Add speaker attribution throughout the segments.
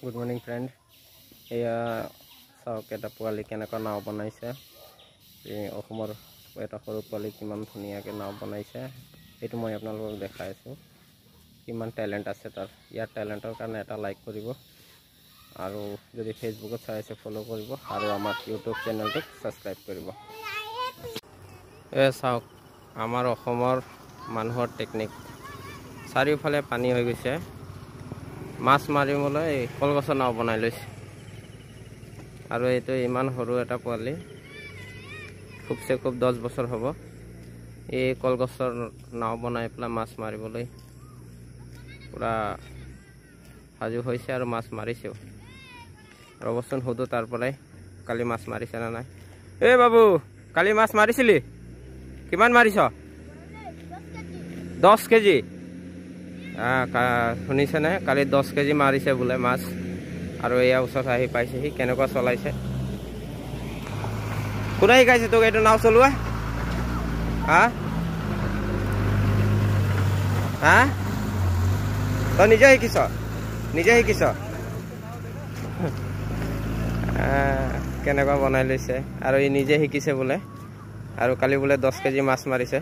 Speaker 1: Good morning friend. এয়া চাওক এটা পোৱালি কেনেকুৱা নাও বনাইছে। অসমৰ এটা সৰু পোৱালি কিমান ধুনীয়াকৈ নাও বনাইছে এইটো মই আপোনালোকক দেখাই আছোঁ। কিমান টেলেণ্ট আছে তাৰ। ইয়াৰ টেলেণ্টৰ কাৰণে এটা লাইক কৰিব আৰু যদি ফেচবুকত চাই আছে ফ'ল' কৰিব আৰু আমাৰ ইউটিউব চেনেলটোক ছাবস্ক্ৰাইব কৰিব। চাওক আমাৰ অসমৰ মানুহৰ টেকনিক। চাৰিওফালে পানী হৈ গৈছে। মাছ মাৰিবলৈ কলগছৰ নাও বনাই লৈছে আৰু এইটো ইমান সৰু এটা পোৱালি, খুবচে খুব 10 বছৰ হ'ব। এই কলগছৰ নাও বনাই পেলাই মাছ মাৰিবলৈ পুৰা সাজু হৈছে আৰু মাছ মাৰিছেও। ৰ'বচোন সুধো তাৰ পৰাই, কালি মাছ মাৰিছে নে নাই। বাবু, কালি মাছ মাৰিছিলি? কিমান মাৰিছ? 10 কেজি। শুনিছেনে? কালি 10 কেজি মাৰিছে বোলে মাছ। আৰু এয়া ওচৰত আহি পাইছেহি। কেনেকুৱা চলাইছে, কোনে শিকাইছে তোক এইটো নাও চলোৱা? তই নিজে শিকিছ? কেনেকুৱা বনাই লৈছে আৰু ই নিজে শিকিছে বোলে। আৰু কালি বোলে 10 কেজি মাছ মাৰিছে।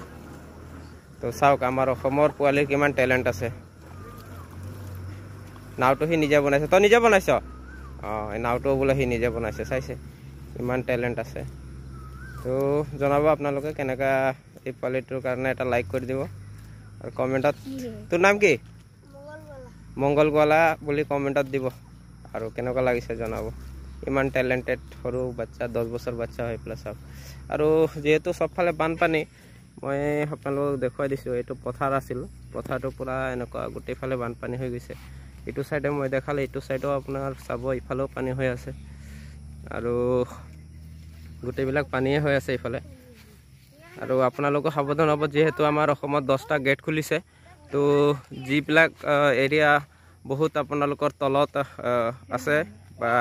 Speaker 1: তো চাওক আমাৰ অসমৰ পোৱালিৰ কিমান টেলেণ্ট আছে। নাওটো সি নিজে বনাইছে। তই নিজে বনাইছ? এই নাওটো বোলে সি নিজে বনাইছে। চাইছে ইমান টেলেণ্ট আছে। তো জনাব আপোনালোকে কেনেকুৱা। এই পোৱালিটোৰ কাৰণে এটা লাইক কৰি দিব আৰু কমেণ্টত তোৰ নাম কি? মংগল গোৱালা বুলি কমেণ্টত দিব আৰু কেনেকুৱা লাগিছে জনাব। ইমান টেলেণ্টেড সৰু বাচ্চা, 10 বছৰ বাচ্চা হৈ পেলাই চাওক। আৰু যিহেতু চবফালে বানপানী, মই আপোনালোকক দেখুৱাই দিছোঁ। এইটো পথাৰ আছিল, পথাৰটো পূৰা এনেকুৱা গোটেইফালে বানপানী হৈ গৈছে। এইটো চাইডে মই দেখালে, এইটো চাইডেও আপোনাৰ চাব, ইফালেও পানী হৈ আছে আৰু গোটেইবিলাক পানীয়ে হৈ আছে ইফালে। আৰু আপোনালোকো সাৱধান হ'ব, যিহেতু আমাৰ অসমত 10টা গেট খুলিছে। তো যিবিলাক এৰিয়া বহুত আপোনালোকৰ তলত আছে বা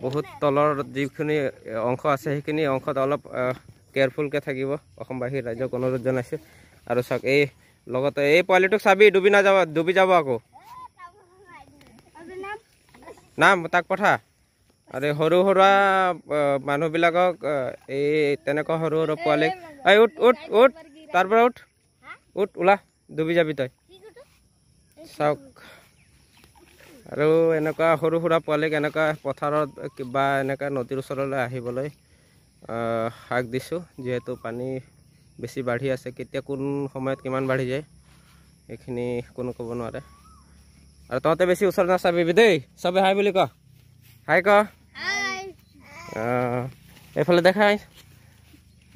Speaker 1: বহুত তলৰ যিখিনি অংশ আছে, সেইখিনি অংশত অলপ কেয়াৰফুলকৈ থাকিব। অসমবাসী ৰাইজক অনুৰোধ জনাইছোঁ। আৰু চাওক এই লগতে এই পোৱালিটোক চাবি, ডুবি যাব আকৌ। নাম তাক পঠা। আৰু সৰু সুৰা মানুহবিলাকক এই তেনেকুৱা সৰু সৰু পোৱালিক উঠ তাৰ পৰা উঠ ওলা, ডুবি যাবি তই। চাওক আৰু এনেকুৱা সৰু সুৰা পোৱালিক এনেকুৱা পথাৰত বা এনেকুৱা নদীৰ ওচৰলৈ আহিবলৈ হাক দিছোঁ। যিহেতু পানী বেছি বাঢ়ি আছে, কেতিয়া কোন সময়ত কিমান বাঢ়ি যায় সেইখিনি কোনো ক'ব নোৱাৰে। আৰু তহঁতে বেছি ওচৰত নাচাবিবি দেই। চবে হাই বুলি ক, হাই ক। এইফালে দেখাই,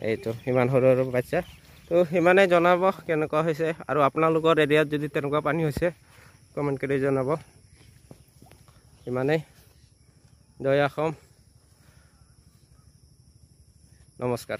Speaker 1: এইটো ইমান সৰু সৰু বাচ্চা। তো সিমানেই জনাব কেনেকুৱা হৈছে। আৰু আপোনালোকৰ এৰিয়াত যদি তেনেকুৱা পানী হৈছে কমেণ্ট কৰি জনাব। ইমানেই। জয় অসম, নমস্কাৰ।